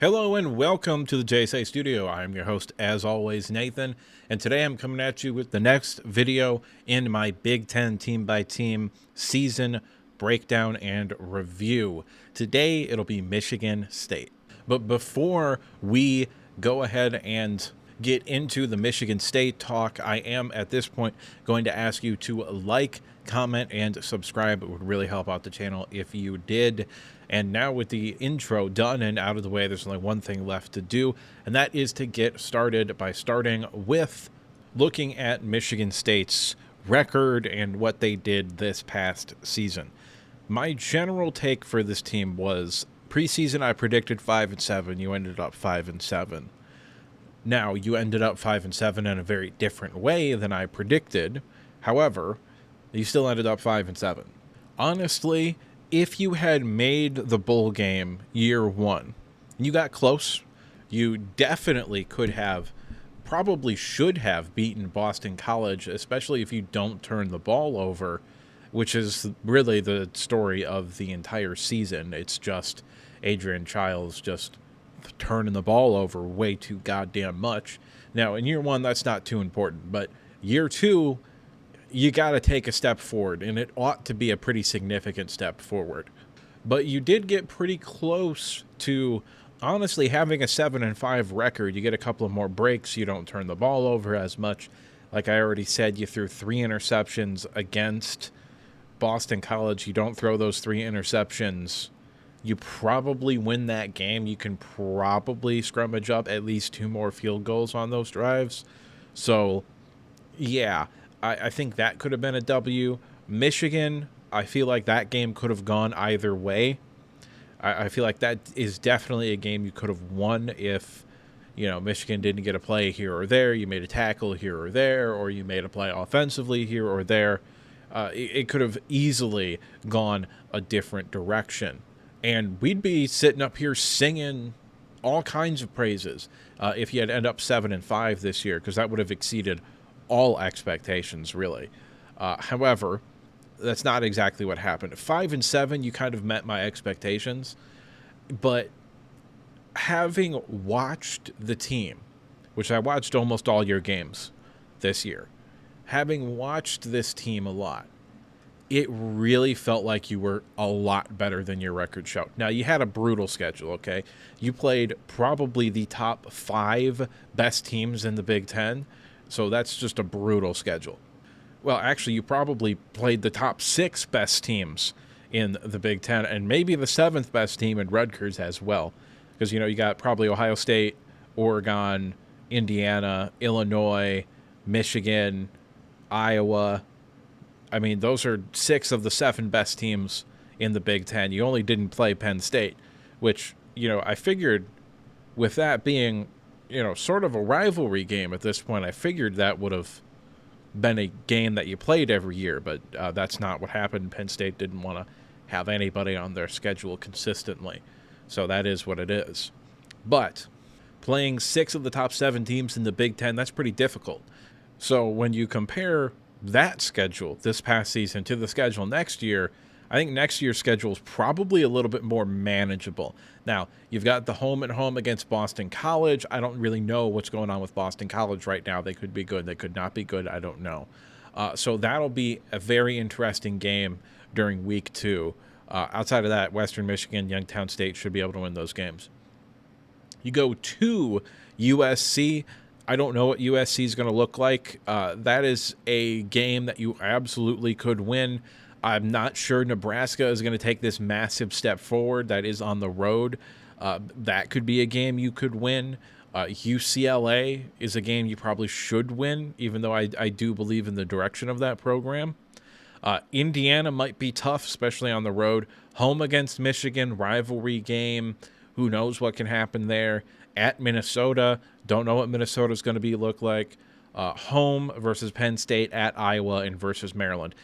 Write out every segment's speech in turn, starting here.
Hello and welcome to the JSA Studio. I'm your host, as always, Nathan, and today I'm coming at you with the next video in my Big Ten team-by-team season breakdown and review. Today, it'll be Michigan State. But before we go ahead and get into the Michigan State talk, I am at this point going to ask you to like, comment, and subscribe. It would really help out the channel if you did. And now with the intro done and out of the way, there's only one thing left to do, and that is to get started by starting with looking at Michigan State's record and what they did this past season. My general take for this team was preseason I predicted 5-7. You ended up 5-7. Now, you ended up 5-7 in a very different way than I predicted. However, you still ended up 5-7. Honestly, if you had made the bowl game year one, you got close, you definitely could have, probably should have beaten Boston College, especially if you don't turn the ball over, which is really the story of the entire season. It's just Adrian Chiles just turning the ball over way too goddamn much. Now, in year one, that's not too important, but year two, you got to take a step forward, and it ought to be a pretty significant step forward. But you did get pretty close to, honestly, having a 7-5 record. You get a couple of more breaks. You don't turn the ball over as much. Like I already said, you threw 3 interceptions against Boston College. You don't throw those 3 interceptions, you probably win that game. You can probably scrummage up at least 2 more field goals on those drives. So, yeah, I think that could have been a W. Michigan, I feel like that game could have gone either way. I feel like that is definitely a game you could have won if, you know, Michigan didn't get a play here or there. You made a tackle here or there, or you made a play offensively here or there. It could have easily gone a different direction. And we'd be sitting up here singing all kinds of praises if you had ended up 7-5 this year, because that would have exceeded all expectations, really. However, that's not exactly what happened. 5-7, you kind of met my expectations, but having watched the team, which I watched almost all your games this year, having watched this team a lot, it really felt like you were a lot better than your record showed. Now, you had a brutal schedule, okay? You played probably the top 5 best teams in the Big Ten, so that's just a brutal schedule. Well, actually, you probably played the top 6 best teams in the Big Ten, and maybe the 7th best team in Rutgers as well. Because, you know, you got probably Ohio State, Oregon, Indiana, Illinois, Michigan, Iowa. I mean, those are 6 of the 7 best teams in the Big Ten. You only didn't play Penn State, which, you know, I figured with that being, you know, sort of a rivalry game at this point, I figured that would have been a game that you played every year, but that's not what happened. Penn State didn't want to have anybody on their schedule consistently, so that is what it is. But playing 6 of the top 7 teams in the Big Ten, that's pretty difficult. So when you compare that schedule this past season to the schedule next year, I think next year's schedule is probably a little bit more manageable. Now, you've got the home and home against Boston College. I don't really know what's going on with Boston College right now. They could be good. They could not be good. I don't know. So that'll be a very interesting game during week 2. Outside of that, Western Michigan, Youngstown State should be able to win those games. You go to USC. I don't know what USC is going to look like. That is a game that you absolutely could win. I'm not sure Nebraska is going to take this massive step forward. That is on the road. That could be a game you could win. UCLA is a game you probably should win, even though I do believe in the direction of that program. Indiana might be tough, especially on the road. Home against Michigan, rivalry game. Who knows what can happen there. At Minnesota, don't know what Minnesota's going to look like. Home versus Penn State, at Iowa, and versus Maryland.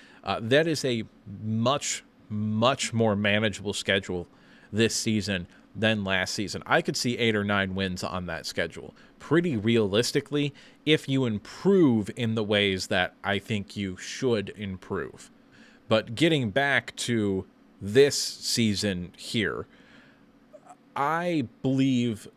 That is a much, much more manageable schedule this season than last season. I could see 8 or 9 wins on that schedule pretty realistically if you improve in the ways that I think you should improve. But getting back to this season here, I believe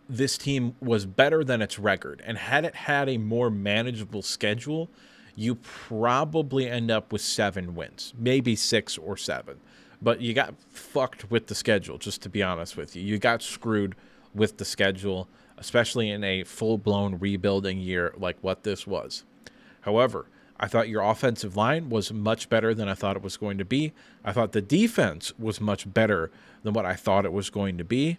this team was better than its record, and had it had a more manageable schedule, you probably end up with 7 wins, maybe 6 or 7. But you got fucked with the schedule, just to be honest with you. You got screwed with the schedule, especially in a full-blown rebuilding year like what this was. However, I thought your offensive line was much better than I thought it was going to be. I thought the defense was much better than what I thought it was going to be.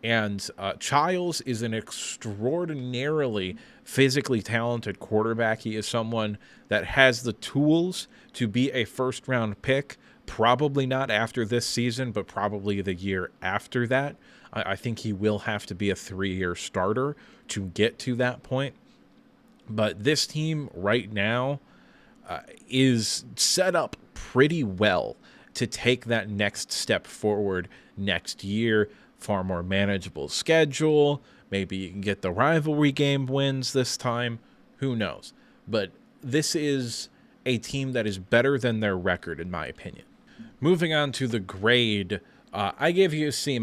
And Childs is an extraordinarily physically talented quarterback. He is someone that has the tools to be a first-round pick, probably not after this season, but probably the year after that. I think he will have to be a 3-year starter to get to that point. But this team right now is set up pretty well to take that next step forward next year. Far more manageable schedule. Maybe you can get the rivalry game wins this time. Who knows? But this is a team that is better than their record, in my opinion. Moving on to the grade, I gave you a C-.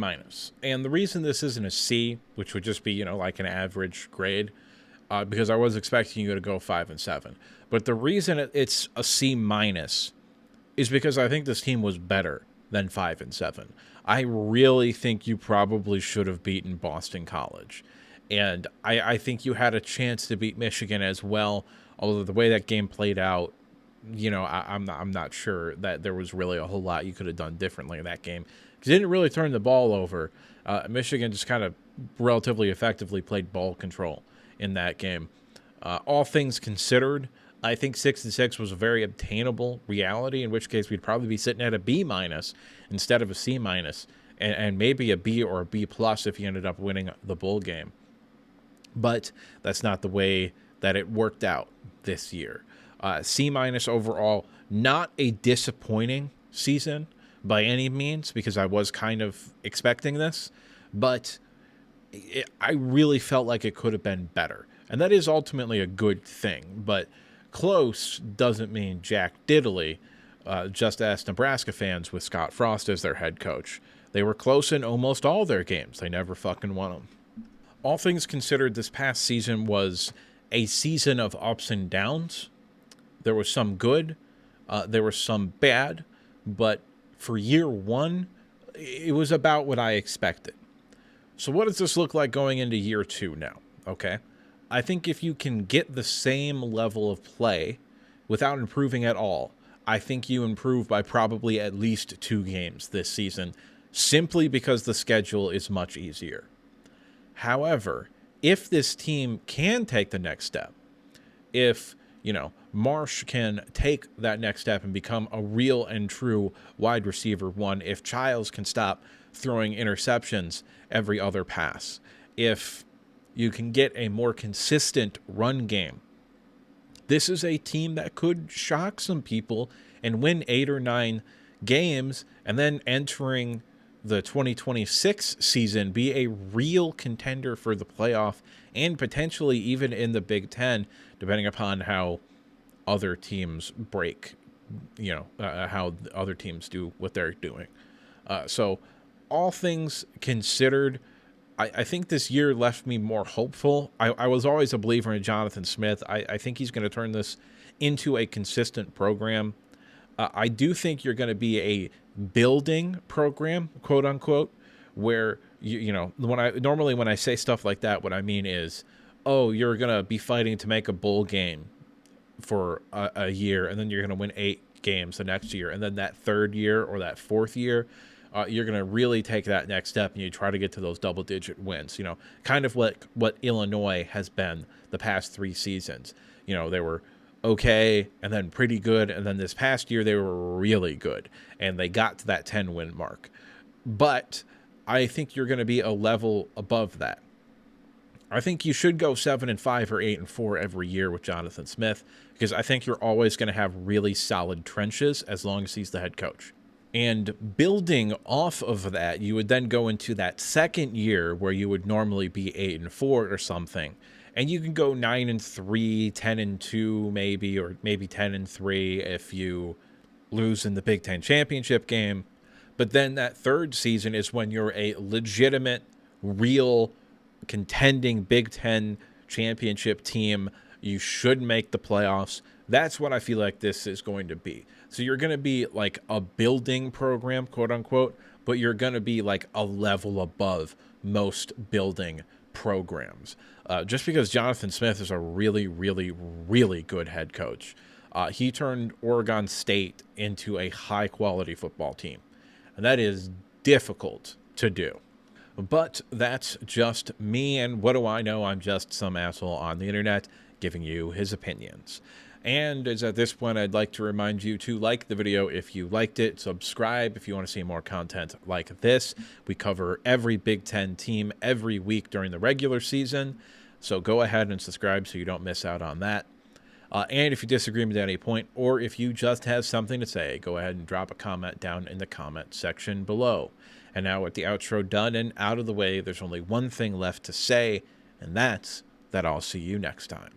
And the reason this isn't a C, which would just be, like an average grade, because I was expecting you to go 5 and 7. But the reason it's a C- is because I think this team was better than 5 and 7. I really think you probably should have beaten Boston College. And I think you had a chance to beat Michigan as well, although the way that game played out, I'm not sure that there was really a whole lot you could have done differently in that game. Because you didn't really turn the ball over. Michigan just kind of relatively effectively played ball control in that game. All things considered, I think 6-6 was a very obtainable reality, in which case we'd probably be sitting at a B- instead of a C-, and maybe a B or a B+ if you ended up winning the bowl game. But that's not the way that it worked out this year. C- overall, not a disappointing season by any means, because I was kind of expecting this, but I really felt like it could have been better. And that is ultimately a good thing, but close doesn't mean jack diddly. Just ask Nebraska fans with Scott Frost as their head coach. They were close in almost all their games. They never fucking won them. All things considered, this past season was a season of ups and downs. There was some good, there was some bad, but for year one, it was about what I expected. So what does this look like going into year 2 now? Okay. I think if you can get the same level of play without improving at all, I think you improve by probably at least 2 games this season, simply because the schedule is much easier. However, if this team can take the next step, if, Marsh can take that next step and become a real and true wide receiver 1, if Childs can stop throwing interceptions every other pass, if you can get a more consistent run game, this is a team that could shock some people and win 8 or 9 games, and then entering the 2026 season be a real contender for the playoff and potentially even in the Big Ten, depending upon how other teams break, how other teams do what they're doing. So all things considered, I think this year left me more hopeful. I was always a believer in Jonathan Smith. I think he's going to turn this into a consistent program. I do think you're going to be a building program, quote unquote, where when I say stuff like that, what I mean is, oh, you're going to be fighting to make a bowl game for a year, and then you're going to win 8 games the next year, and then that 3rd year or that 4th year, you're going to really take that next step and you try to get to those double-digit wins. Kind of what Illinois has been the past 3 seasons. They were okay and then pretty good, and then this past year they were really good, and they got to that 10-win mark. But I think you're going to be a level above that. I think you should go 7-5 or 8-4 every year with Jonathan Smith, because I think you're always going to have really solid trenches as long as he's the head coach. And building off of that, you would then go into that 2nd year where you would normally be 8-4 or something, and you can go 9-3, 10-2 maybe, or maybe 10-3 if you lose in the Big Ten championship game. But then that third season is when you're a legitimate, real, contending Big Ten championship team. You should make the playoffs. That's what I feel like this is going to be. So you're going to be like a building program, quote unquote, but you're going to be like a level above most building programs. Just because Jonathan Smith is a really, really, really good head coach. He turned Oregon State into a high-quality football team. And that is difficult to do. But that's just me, and what do I know? I'm just some asshole on the internet giving you his opinions. And as at this point, I'd like to remind you to like the video if you liked it, subscribe if you want to see more content like this. We cover every Big Ten team every week during the regular season, so go ahead and subscribe so you don't miss out on that. And if you disagree with any point, or if you just have something to say, go ahead and drop a comment down in the comment section below. And now with the outro done and out of the way, there's only one thing left to say, and that's that I'll see you next time.